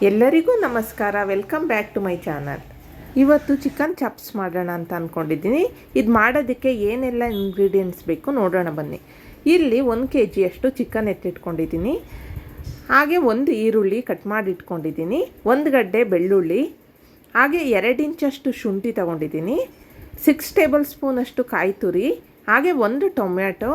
ಎಲ್ಲರಿಗೂ ನಮಸ್ಕಾರ. Welcome back to my channel. ಇವತ್ತು ಚಿಕನ್ ಚಾಪ್ಸ್ ಮಾಡೋಣ ಅಂತ ಅಂದ್ಕೊಂಡಿದ್ದೀನಿ. ಇದು ಮಾಡೋದಕ್ಕೆ ಏನೆಲ್ಲ ಇಂಗ್ರೀಡಿಯೆಂಟ್ಸ್ ಬೇಕು ನೋಡೋಣ ಬನ್ನಿ. ಇಲ್ಲಿ 1 kg ಅಷ್ಟು ಚಿಕನ್ ಎತ್ತಿಟ್ಕೊಂಡಿದ್ದೀನಿ. ಹಾಗೆ 1 ಈರುಳ್ಳಿ ಕಟ್ ಮಾಡಿ ಇಟ್ಕೊಂಡಿದ್ದೀನಿ, 1 ಗಡ್ಡೆ ಬೆಳ್ಳುಳ್ಳಿ, ಹಾಗೆ 2 ಇಂಚಷ್ಟು ಶುಂಠಿ ತೊಗೊಂಡಿದ್ದೀನಿ, 6 ಟೇಬಲ್ ಸ್ಪೂನಷ್ಟು ಕಾಯಿ ತುರಿ, ಹಾಗೆ 1 ಟೊಮ್ಯಾಟೊ,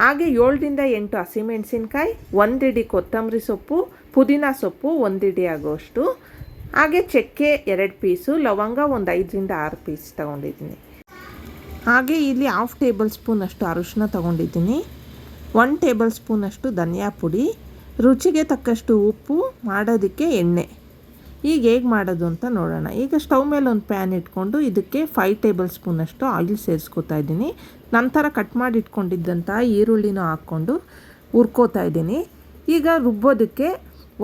ಹಾಗೆ 7ರಿಂದ 8 ಹಸಿಮೆಣಸಿನ್ಕಾಯಿ, 1 ಹಿಡಿ ಕೊತ್ತಂಬರಿ ಸೊಪ್ಪು, ಪುದೀನ ಸೊಪ್ಪು 1 ಹಿಡಿ ಆಗೋಷ್ಟು, ಹಾಗೆ ಚಕ್ಕೆ 2 ಪೀಸು, ಲವಂಗ ಒಂದು 5ರಿಂದ 6 ಪೀಸ್ ತೊಗೊಂಡಿದ್ದೀನಿ. ಹಾಗೆ ಇಲ್ಲಿ 1/2 ಟೇಬಲ್ ಸ್ಪೂನಷ್ಟು ಅರಿಶಿನ ತೊಗೊಂಡಿದ್ದೀನಿ, 1 ಟೇಬಲ್ ಸ್ಪೂನಷ್ಟು ಧನಿಯಾ ಪುಡಿ, ರುಚಿಗೆ ತಕ್ಕಷ್ಟು ಉಪ್ಪು, ಮಾಡೋದಕ್ಕೆ ಎಣ್ಣೆ. ಈಗ ಹೇಗೆ ಮಾಡೋದು ಅಂತ ನೋಡೋಣ. ಈಗ ಸ್ಟವ್ ಮೇಲೆ ಒಂದು ಪ್ಯಾನ್ ಇಟ್ಕೊಂಡು ಇದಕ್ಕೆ 5 ಟೇಬಲ್ ಸ್ಪೂನಷ್ಟು ಆಯಿಲ್ ಸೇರಿಸ್ಕೊತಾ ಇದ್ದೀನಿ. ನಂತರ ಕಟ್ ಮಾಡಿ ಇಟ್ಕೊಂಡಿದ್ದಂಥ ಈರುಳ್ಳಿನೂ ಹಾಕ್ಕೊಂಡು ಹುರ್ಕೋತಾ ಇದ್ದೀನಿ. ಈಗ ರುಬ್ಬೋದಕ್ಕೆ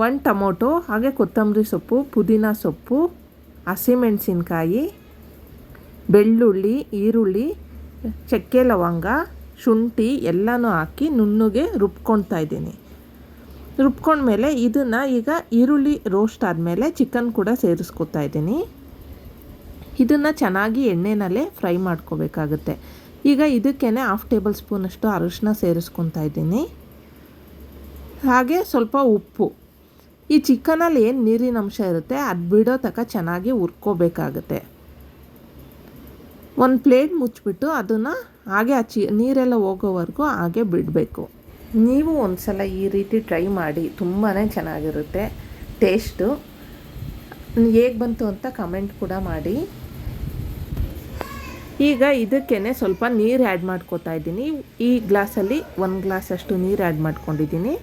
1 ಟೊಮೊಟೊ, ಹಾಗೆ ಕೊತ್ತಂಬರಿ ಸೊಪ್ಪು, ಪುದೀನ ಸೊಪ್ಪು, ಹಸಿಮೆಣಸಿನ್ಕಾಯಿ, ಬೆಳ್ಳುಳ್ಳಿ, ಈರುಳ್ಳಿ, ಚಕ್ಕೆ ಲವಂಗ, ಶುಂಠಿ ಎಲ್ಲನೂ ಹಾಕಿ ನುಣ್ಣಗೆ ರುಬ್ಕೊಳ್ತಾ ಇದ್ದೀನಿ. ರುಬ್ಕೊಂಡ್ಮೇಲೆ ಇದನ್ನು ಈಗ ಈರುಳ್ಳಿ ರೋಸ್ಟ್ ಆದಮೇಲೆ ಚಿಕನ್ ಕೂಡ ಸೇರಿಸ್ಕೊತಾ ಇದ್ದೀನಿ. ಇದನ್ನು ಚೆನ್ನಾಗಿ ಎಣ್ಣೆನಲ್ಲೇ ಫ್ರೈ ಮಾಡ್ಕೋಬೇಕಾಗುತ್ತೆ. ಈಗ ಇದಕ್ಕೇ 1/2 ಟೇಬಲ್ ಸ್ಪೂನಷ್ಟು ಅರಿಶಿನ ಸೇರಿಸ್ಕೊತಾ ಇದ್ದೀನಿ, ಹಾಗೆ ಸ್ವಲ್ಪ ಉಪ್ಪು. ಈ ಚಿಕನಲ್ಲಿ ಏನು ನೀರಿನ ಅಂಶ ಇರುತ್ತೆ ಅದು ಬಿಡೋ ತನಕ ಚೆನ್ನಾಗಿ ಹುರ್ಕೋಬೇಕಾಗುತ್ತೆ. ಒಂದು ಪ್ಲೇಟ್ ಮುಚ್ಚಿಬಿಟ್ಟು ಅದನ್ನು ಹಾಗೆ ನೀರೆಲ್ಲ ಹೋಗೋವರೆಗೂ ಹಾಗೆ ಬಿಡಬೇಕು. ನೀವು ಒಂದು ಸಲ ಈ ರೀತಿ ಟ್ರೈ ಮಾಡಿ, ತುಂಬಾ ಚೆನ್ನಾಗಿರುತ್ತೆ ಟೇಸ್ಟು. ಹೇಗೆ ಬಂತು ಅಂತ ಕಮೆಂಟ್ ಕೂಡ ಮಾಡಿ. ಈಗ ಇದಕ್ಕೇ ಸ್ವಲ್ಪ ನೀರು ಆ್ಯಡ್ ಮಾಡ್ಕೋತಾ ಇದ್ದೀನಿ. ಈ ಗ್ಲಾಸಲ್ಲಿ 1 ಗ್ಲಾಸಷ್ಟು ನೀರು ಆ್ಯಡ್ ಮಾಡ್ಕೊಂಡಿದ್ದೀನಿ.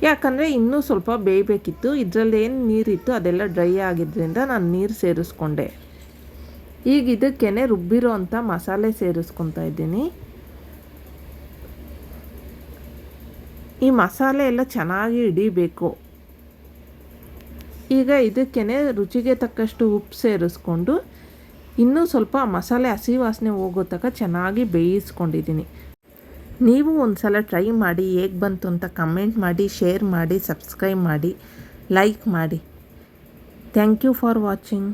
ಯಾಕಂದರೆ ಇನ್ನೂ ಸ್ವಲ್ಪ ಬೇಯಬೇಕಿತ್ತು. ಇದರಲ್ಲಿ ಏನು ನೀರಿತ್ತು ಅದೆಲ್ಲ ಡ್ರೈ ಆಗಿದ್ದರಿಂದ ನಾನು ನೀರು ಸೇರಿಸ್ಕೊಂಡೆ. ಈಗ ಇದಕ್ಕೇ ರುಬ್ಬಿರೋ ಅಂಥ ಮಸಾಲೆ ಸೇರಿಸ್ಕೊತಾ ಇದ್ದೀನಿ. ಈ ಮಸಾಲೆ ಎಲ್ಲ ಚೆನ್ನಾಗಿ ಹಿಡಿಬೇಕು. ಈಗ ಇದಕ್ಕೇ ರುಚಿಗೆ ತಕ್ಕಷ್ಟು ಉಪ್ಪು ಸೇರಿಸ್ಕೊಂಡು ಇನ್ನೂ ಸ್ವಲ್ಪ ಮಸಾಲೆ ಹಸಿ ವಾಸನೆ ಹೋಗೋ ತನಕ ಚೆನ್ನಾಗಿ ಬೇಯಿಸ್ಕೊಂಡಿದ್ದೀನಿ. ನೀವು ಒಂದು ಸಲ ಟ್ರೈ ಮಾಡಿ, ಹೇಗೆ ಬಂತು ಅಂತ ಕಮೆಂಟ್ ಮಾಡಿ, ಶೇರ್ ಮಾಡಿ, ಸಬ್ಸ್ಕ್ರೈಬ್ ಮಾಡಿ, ಲೈಕ್ ಮಾಡಿ. Thank you for watching.